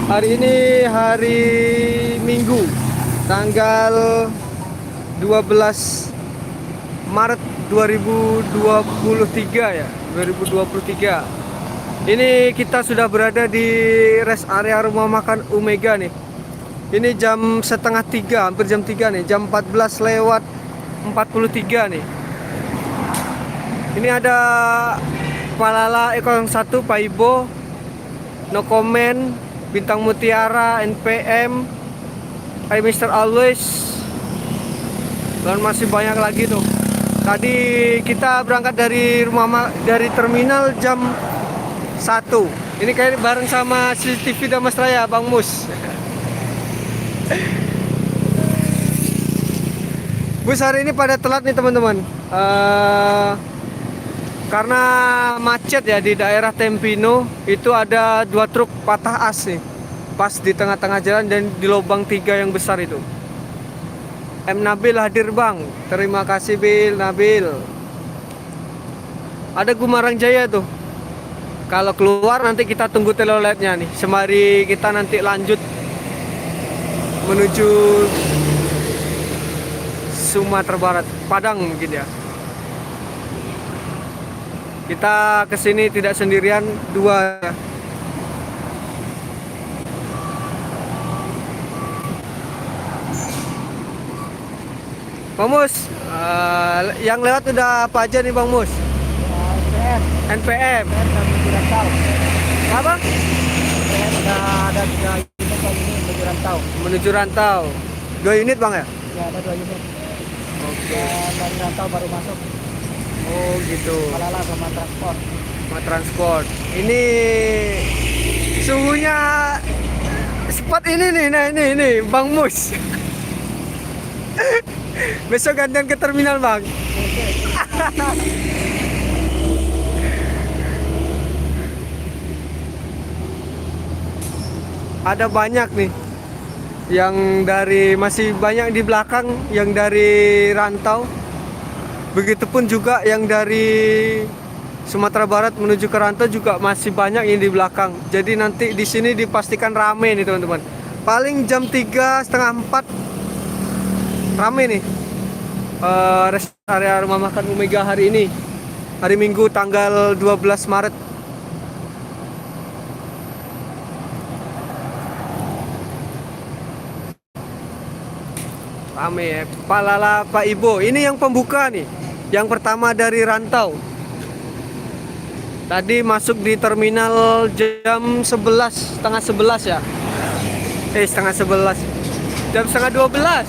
Hari ini hari Minggu, tanggal 12 Maret 2023 ya, 2023. Ini kita sudah berada di rest area rumah makan Omega nih. Ini jam setengah 3, hampir jam 3 nih, jam 14 lewat 43 nih. Ini ada Palala Eko 1, Paibo, No Comment, Bintang Mutiara, NPM, Hai Mr. Always, dan masih banyak lagi tuh. Tadi kita berangkat dari dari terminal jam 1. Ini kayak bareng sama CCTV Damas Raya, Bang Mus. Bus hari ini pada telat nih teman-teman. Karena macet ya di daerah Tempino, itu ada 2 truk patah as nih, pas di tengah-tengah jalan dan di lubang 3 yang besar itu. M Nabil hadir bang, terima kasih Bil Nabil. Ada Gumarang Jaya tuh. Kalau keluar nanti kita tunggu teloletnya nih, sembari kita nanti lanjut menuju Sumatera Barat, Padang mungkin ya. Kita kesini tidak sendirian, 2. Bang Mus, yang lewat udah apa aja nih Bang Mus? NPM. Apa? Udah ada 3 unit kali ini menuju rantau. Menuju rantau. 2 unit Bang ya? Ya ada 2 unit. Oke. Dan dari rantau baru masuk. Oh gitu. Palala sama transport. Sama transport. Ini suhunya spot ini nih, nah ini Bang Mus. Besok gantian ke terminal Bang. Ada banyak nih yang masih banyak di belakang yang dari rantau. Begitupun juga yang dari Sumatera Barat menuju ke rantau juga masih banyak yang di belakang. Jadi nanti di sini dipastikan rame nih teman-teman. Paling jam 3 setengah 4 rame nih. Rest area rumah makan Omega hari ini, hari Minggu tanggal 12 Maret. Rame ya. Palala Pak Ibo, ini yang pembuka nih, yang pertama dari rantau. Tadi masuk di terminal jam 11, setengah 11 ya. Setengah 11, jam setengah 12.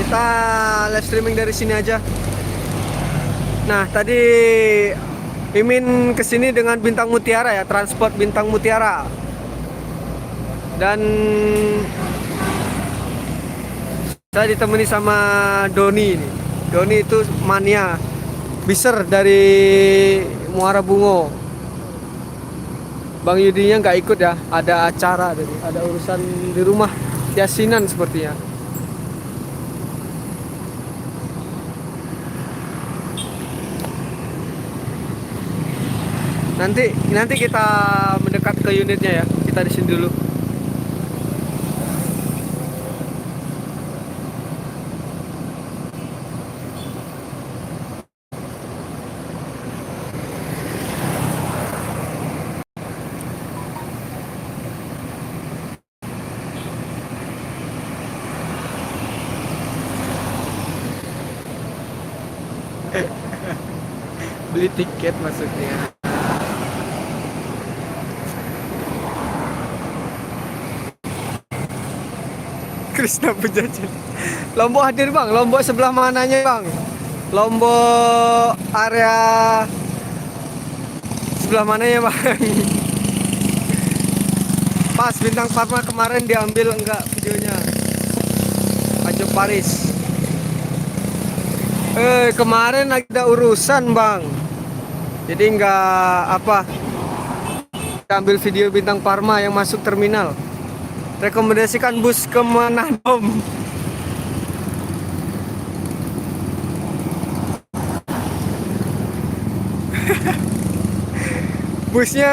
Kita live streaming dari sini aja. Nah tadi Mimin kesini dengan Bintang Mutiara ya, transport Bintang Mutiara. Dan saya ditemani sama Doni ini. Doni itu mania biser dari Muara Bungo. Bang Yudinya nggak ikut ya, ada acara tadi, ada urusan di rumah yasinan sepertinya. Nanti kita mendekat ke unitnya ya. Kita di sini dulu. Beli tiket maksudnya. Krisna Penjajah. Lombok hadir bang. Lombok sebelah mananya bang? Lombok area sebelah mananya bang? Pas Bintang Parma kemarin diambil enggak videonya? Pajak Paris. Kemarin ada urusan bang. Jadi enggak ambil video Bintang Parma yang masuk terminal. Rekomendasikan bus ke Manado. Busnya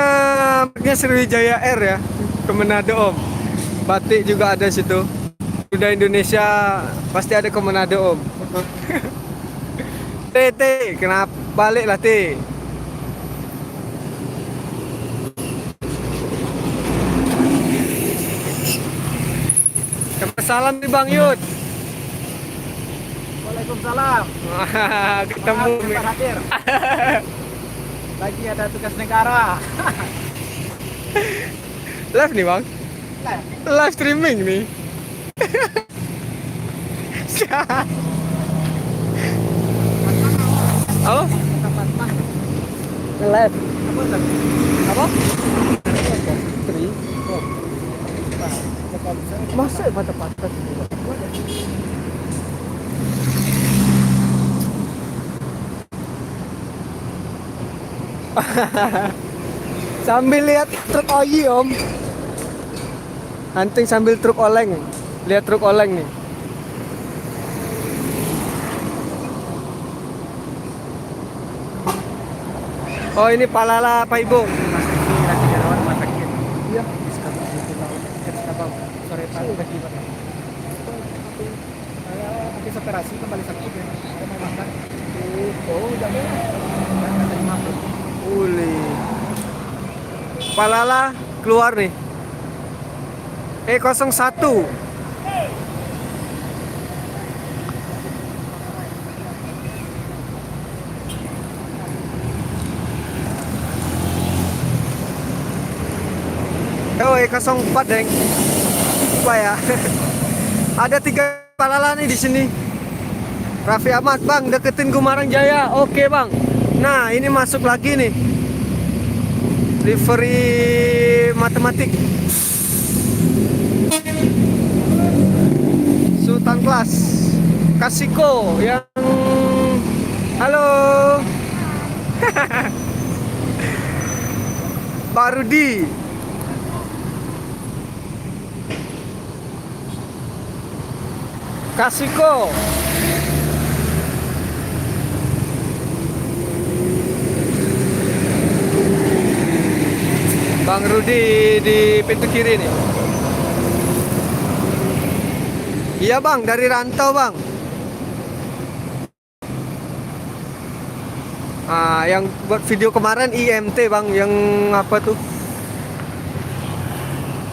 mereknya Sriwijaya Air ya, ke Manado Om. Batik juga ada situ. Udah Indonesia pasti ada ke Manado Om. T, kenapa balik lah T? Salam nih Bang Yud. Waalaikumsalam. Ketemu. Maaf, cepat hadir. Lagi ada tugas negara. Live nih Bang. Live streaming nih. Apa? Live. Apa? Tri. Masa patah-patah. Sambil lihat truk oyi Om. Hunting sambil truk oleng. Lihat truk oleng nih. Oh ini Palala Pak Ibu. Lagi dirawat rumah sakit. Iya. Sore pagi. Saya habis operasi kembali sakit ya. Saya mau makan. Oh, udah Terima kasih. Uli. Palala keluar nih. E01. Oh, E04 deng. Apa ya? Ada 3 Palala nih di sini. Raffi Ahmad, Bang, deketin Gumarang Jaya. Oke, Bang. Nah, ini masuk lagi nih. Livery matematik. Sultan Kelas. Kasiko yang halo. Pak Rudi. Kasiko. Bang Rudi di pintu kiri nih. Iya Bang, dari rantau Bang. Yang buat video kemarin IMT Bang, yang apa tuh?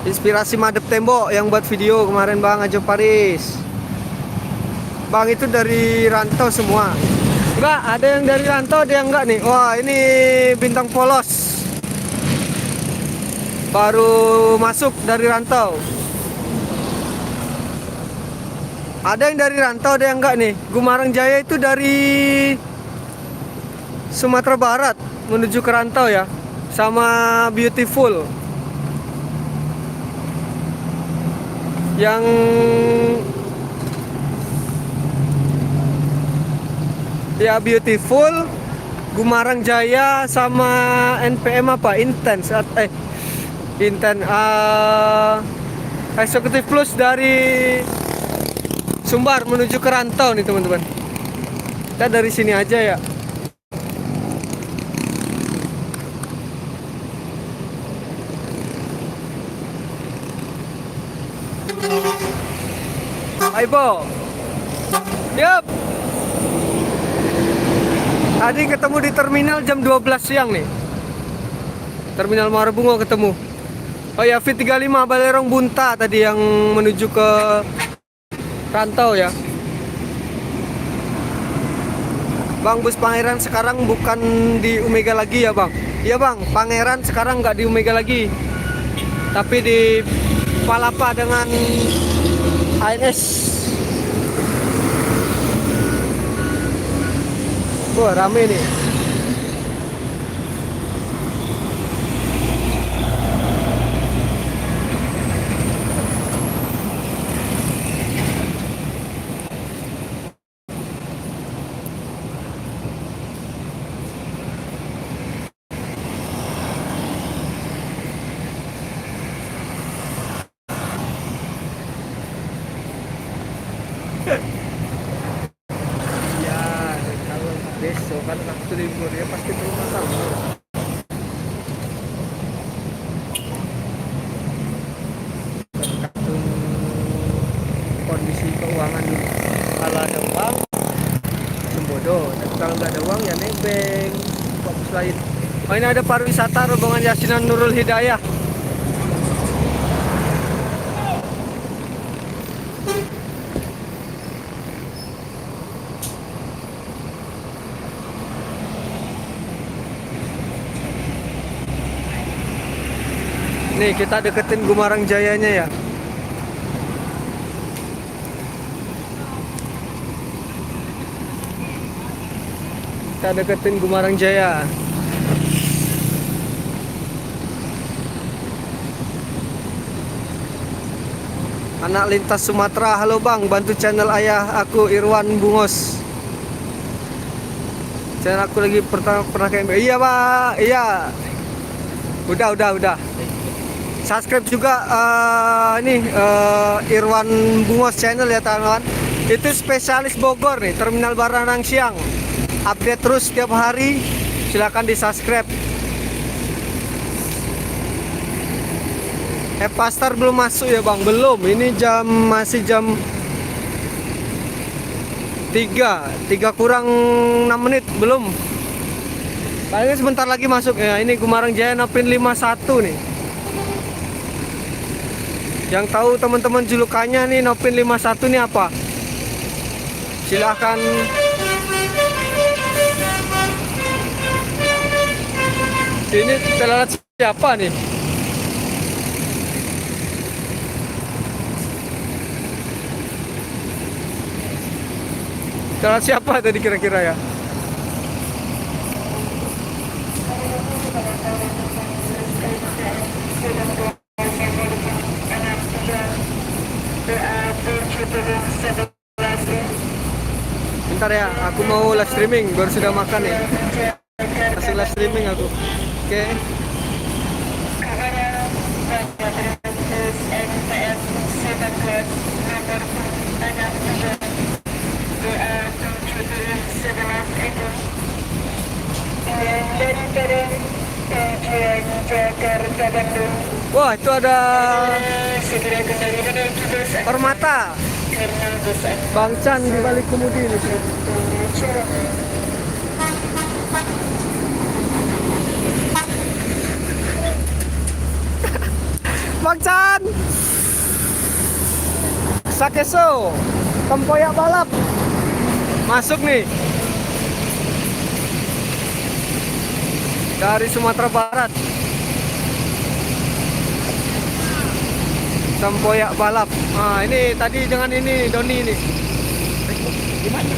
Inspirasi Madep Tembok yang buat video kemarin Bang, Ajo Paris. Bang itu dari rantau semua. Enggak, ada yang dari rantau, ada yang enggak nih. Wah, ini bintang polos. Baru masuk dari rantau. Ada yang dari rantau, ada yang enggak nih. Gumarang Jaya itu dari Sumatera Barat menuju ke rantau ya. Sama Beautiful. Yang ya Beautiful, Gumarang Jaya sama NPM apa? Intense Eksekutif Plus dari Sumbar menuju ke rantau nih teman-teman. Kita dari sini aja ya. Aibo. Yup. Tadi ketemu di terminal jam 12 siang nih. Terminal Muara Bungo ketemu. Oh ya, V35 Balerong Bunta tadi yang menuju ke rantau ya. Bang, bus Pangeran sekarang bukan di Omega lagi ya Bang? Iya Bang, Pangeran sekarang nggak di Omega lagi, tapi di Palapa dengan ANS. Wah, rame nih. Ya, kalau besok kan Sabtu libur ya pasti perlu masak. Tergantung kondisi keuangan dulu. Kalau ada uang sembodo, tapi kalau nggak ada uang ya nebeng. Fokus lain. Oh, ini ada pariwisata rombongan Yasinan Nurul Hidayah. Nih kita deketin Gumarang Jayanya ya. Kita deketin Gumarang Jaya. Anak lintas Sumatera, halo bang, bantu channel ayah aku Irwan Bungos. Channel aku lagi pernah kayak iya pak, iya. Udah. Subscribe juga Irwan Bungos channel ya teman-teman. Itu spesialis Bogor nih, Terminal Baranang Siang. Update terus setiap hari. Silakan di subscribe. Pastar belum masuk ya bang? Belum. Ini masih jam 3 kurang 6 menit. Belum. Paling sebentar lagi masuk ya. Ini Gumarang Jaya Nopin 51 nih. Yang tahu teman-teman julukannya nih Nopin 51 nih apa? Silahkan. Ini terlihat siapa nih? Terlihat siapa tadi kira-kira ya? Bentar ya, aku mau live streaming, baru sudah makan ya. Masih live streaming aku. Oke. Wah, itu ada permata Bang Chan di balik kemudi ini. Bang Chan, Sakeso, tempoyak balap masuk nih dari Sumatera Barat. Tempoyak balap. Nah, ini tadi dengan ini Doni ini. Gimana?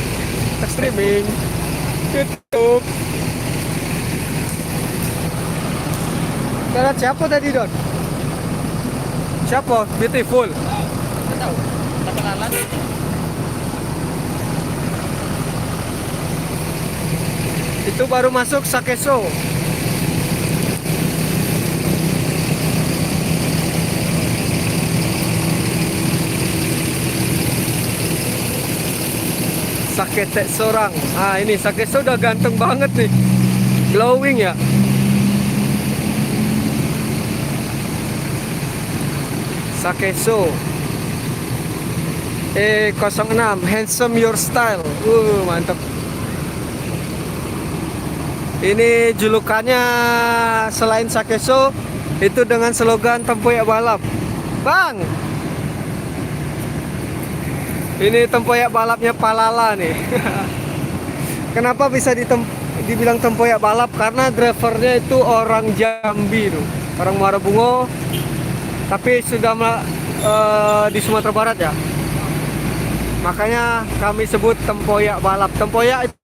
Streaming YouTube. Lihat siapa tadi Don? Siapa? Beautiful. Nggak tahu. Kita kenalan. Itu baru masuk Sakeso. Saketek Sorang. Ah, ini Sakeso udah ganteng banget nih. Glowing ya. Sakeso E06 Handsome Your Style. Mantap. Ini julukannya selain Sakeso itu dengan slogan tempoyak balap. Bang, ini tempoyak balapnya Palala nih. Kenapa bisa dibilang tempoyak balap? Karena drivernya itu orang Jambi tuh, orang Muara Bungo, tapi sudah di Sumatera Barat ya. Makanya kami sebut tempoyak balap. Tempoyak itu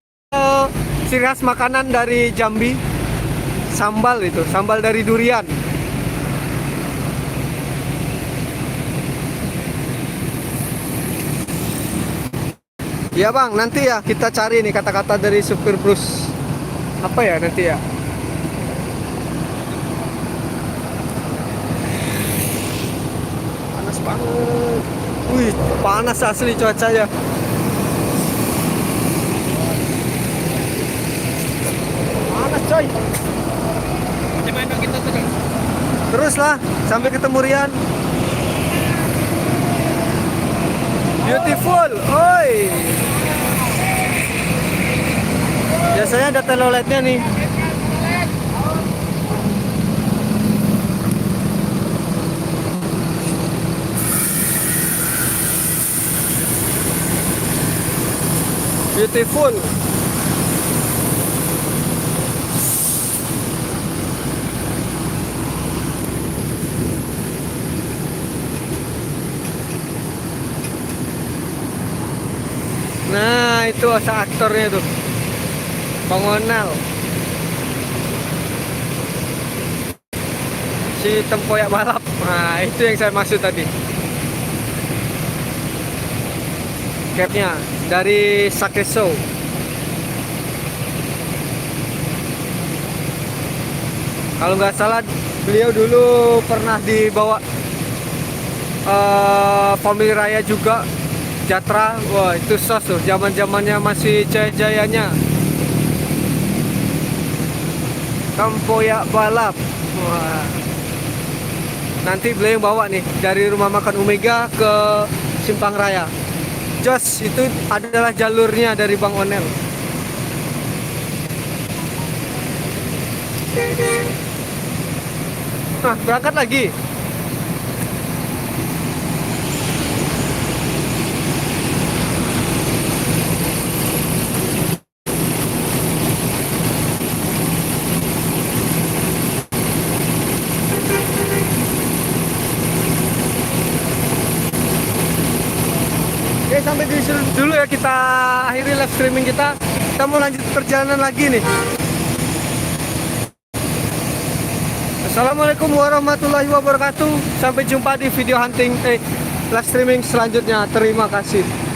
ciri khas makanan dari Jambi. Sambal itu, sambal dari durian. Ya bang, nanti ya kita cari nih kata-kata dari supir bus. Apa ya nanti ya? Panas banget. Wih, panas asli cuacanya. lah. Sampai ketemu Rian. Beautiful. Oi. Biasanya ada teloletnya nih. Beautiful. Nah, itu aktornya tuh. Bang Onal. Si tempoyak balap. Nah, itu yang saya maksud tadi. Capnya dari Sakeso. Kalau nggak salah beliau dulu pernah dibawa Family Raya juga, Jatra. Wah, itu sos tuh, zaman-zamannya masih jaya-jayanya. Tempoyak balap. Wah. Nanti beliau yang bawa nih dari rumah makan Omega ke Simpang Raya. Jos, itu adalah jalurnya dari Bang Onel. Nah, berangkat lagi. Oke, sampai di sini dulu ya, kita akhiri live streaming kita. Kita mau lanjut perjalanan lagi nih. Assalamualaikum warahmatullahi wabarakatuh. Sampai jumpa di video hunting live streaming selanjutnya. Terima kasih.